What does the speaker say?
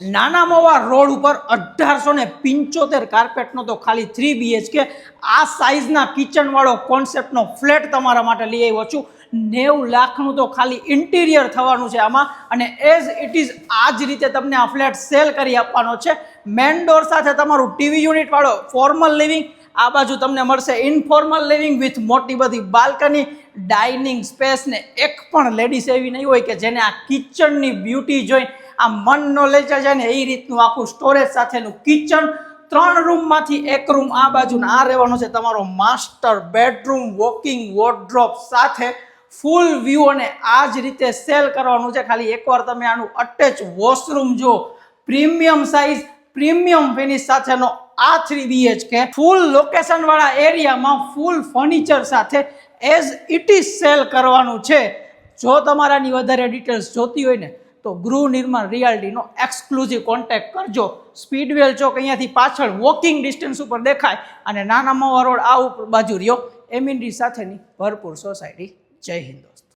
નાના મવા રોડ ઉપર 1875 કાર્પેટનો તો ખાલી 3 BHK આ સાઇઝના કિચન વાળો કોન્સેપ્ટનો ફ્લેટ તમારા માટે લઈ આવ્યો છું. 90 લાખનું તો ખાલી ઇન્ટિરિયર થવાનું છે આમાં, અને એઝ ઇટ ઇઝ આ જ રીતે તમને આ ફ્લેટ સેલ કરી આપવાનો છે. મેન ડોર સાથે તમારું ટીવી યુનિટ વાળો ફોર્મલ લિવિંગ, આ બાજુ તમને મળશે ઇનફોર્મલ લિવિંગ વિથ મોટી બધી બાલ્કની, ડાઇનિંગ સ્પેસ, ને એક પણ લેડીઝ એવી નહીં હોય કે જેને આ કિચનની બ્યુટી જોઈ આ મન નો લઈ જાય ને એ રીતનું આખું સ્ટોરેજ સાથેનું કિચન. 3 રૂમમાંથી એક રૂમ આ બાજુ આ રહેવાનો છે તમારો માસ્ટર બેડરૂમ, વોકિંગ વોર્ડરોબ સાથે ફૂલ વ્યૂ, અને આ જ રીતે સેલ કરવાનું છે. ખાલી એકવાર તમે આનું અટેચ વોશરૂમ જો, પ્રીમિયમ સાઇઝ પ્રીમિયમ ફિનિશ સાથેનો આ 3 BHK ફૂલ લોકેશન વાળા એરિયામાં ફૂલ ફર્નિચર સાથે એઝ ઇટ ઇઝ સેલ કરવાનું છે. જો તમારાની વધારે ડિટેલ્સ જોતી હોય ને તો ગૃહ નિર્માણ રિયાલ્ટીનો એક્સક્લુઝિવ કોન્ટેક્ટ કરજો. સ્પીડવેલ ચોક અહીંયાથી પાછળ વોકિંગ ડિસ્ટન્સ ઉપર દેખાય, અને નાના મવા રોડ આ બાજુ રહ્યો એમિનિટી સાથેની ભરપૂર સોસાયટી. જય હિન્દ દોસ્તો.